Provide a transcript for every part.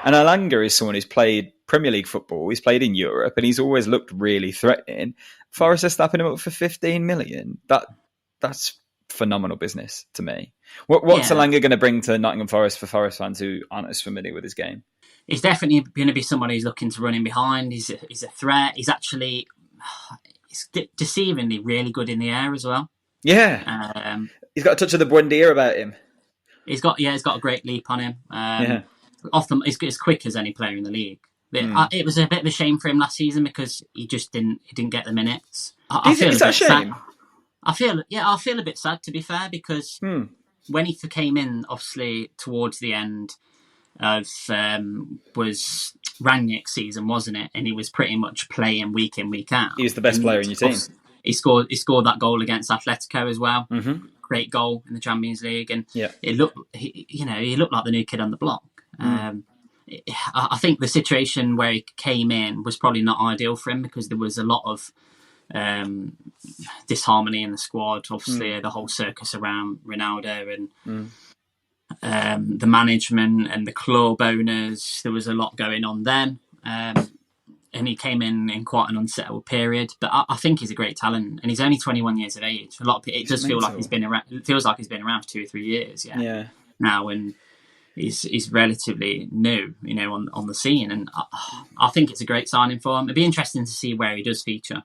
And Elanga is someone who's played Premier League football, he's played in Europe, and he's always looked really threatening. Forest are snapping him up for 15 million. That's phenomenal business to me. What's Elanga going to bring to Nottingham Forest for Forest fans who aren't as familiar with his game? He's definitely going to be someone who's looking to run in behind. He's a threat. He's actually deceivingly really good in the air as well. Yeah. He's got a touch of the Buendia about him. He's got a great leap on him. He's as quick as any player in the league. It was a bit of a shame for him last season because he didn't get the minutes. Do you think it's a shame? I feel a bit sad, to be fair, because when he came in, obviously towards the end of was Rangnick's season, wasn't it? And he was pretty much playing week in, week out. He was the best player in your team. He scored that goal against Atletico as well. Mm-hmm. Great goal in the Champions League, and he looked like the new kid on the block. I think the situation where he came in was probably not ideal for him because there was a lot of disharmony in the squad. Obviously, the whole circus around Ronaldo and the management and the club owners. There was a lot going on then, and he came in quite an unsettled period. But I think he's a great talent, and he's only 21 years of age. A lot of people, it does feel like he's been around. It feels like he's been around for 2 or 3 years. Now, and he's relatively new, on the scene, and I think it's a great signing for him. It'd be interesting to see where he does feature.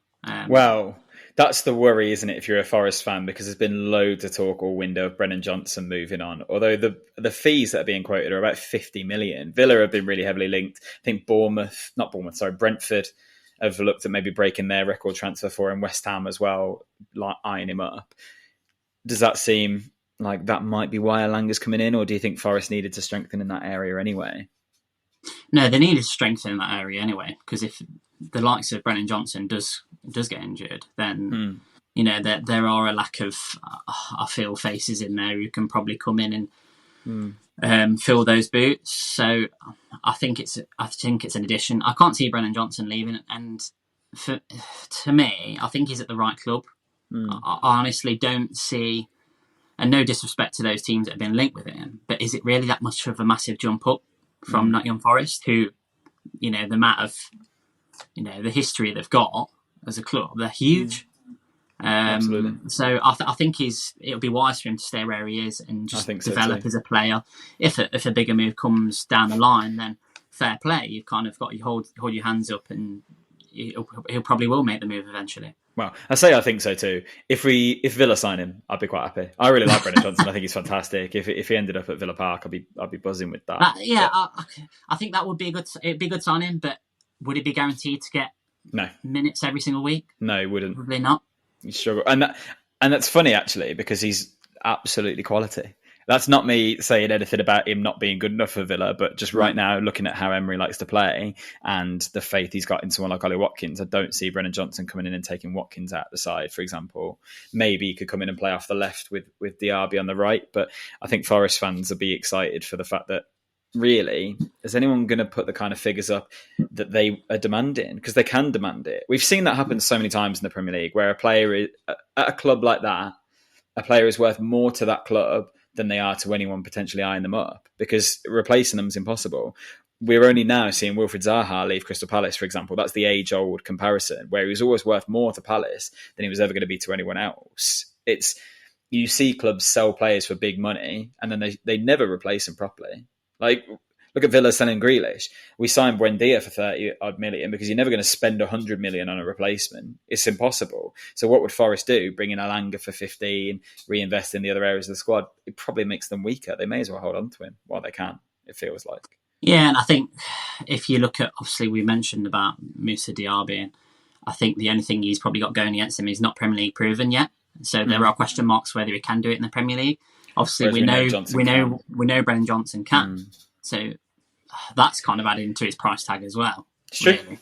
Well, that's the worry, isn't it, if you're a Forest fan, because there's been loads of talk all window of Brennan Johnson moving on. Although the fees that are being quoted are about 50 million. Villa have been really heavily linked. I think Brentford have looked at maybe breaking their record transfer for him. West Ham as well, eyeing him up. Does that seem like that might be why Elanga's coming in, or do you think Forest needed to strengthen in that area anyway? No, they needed to strengthen in that area anyway, because if the likes of Brennan Johnson does get injured, then there are a lack of I feel faces in there who can probably come in and fill those boots. So I think it's an addition. I can't see Brennan Johnson leaving, and to me, I think he's at the right club. I honestly don't see, and no disrespect to those teams that have been linked with him, but is it really that much of a massive jump up from Nottingham Forest, who, the amount of, the history they've got as a club, they're huge. Absolutely. So I think it'll be wise for him to stay where he is and just develop as a player. If a bigger move comes down the line, then fair play. You've kind of got hold your hands up, and he'll probably will make the move eventually. Well, I think so too. If Villa sign him, I'd be quite happy. I really like Brennan Johnson. I think he's fantastic. If he ended up at Villa Park, I'd be buzzing with that. I think that would be a good signing. But would he be guaranteed to get minutes every single week? No, he wouldn't. Probably not. You struggle, and that's funny actually, because he's absolutely quality. That's not me saying anything about him not being good enough for Villa, but just right now, looking at how Emery likes to play and the faith he's got in someone like Ollie Watkins, I don't see Brennan Johnson coming in and taking Watkins out the side, for example. Maybe he could come in and play off the left with Diaby on the right, but I think Forest fans will be excited for the fact that, really, is anyone going to put the kind of figures up that they are demanding? Because they can demand it. We've seen that happen so many times in the Premier League, where a player is, at a club like that, a player is worth more to that club than they are to anyone potentially eyeing them up, because replacing them is impossible. We're only now seeing Wilfried Zaha leave Crystal Palace, for example. That's the age-old comparison, where he was always worth more to Palace than he was ever going to be to anyone else. You see clubs sell players for big money, and then they never replace them properly. Like, look at Villa selling Grealish. We signed Buendia for 30-odd million because you're never going to spend 100 million on a replacement. It's impossible. So what would Forest do? Bring in Elanga for 15, reinvest in the other areas of the squad? It probably makes them weaker. They may as well hold on to him while they can, it feels like. Yeah, and I think if you look at, obviously we mentioned about Moussa Diaby, and I think the only thing he's probably got going against him is not Premier League proven yet. So there are question marks whether he can do it in the Premier League. Obviously, we know Brennan Johnson can. So that's kind of added into his price tag as well. It's true. Really.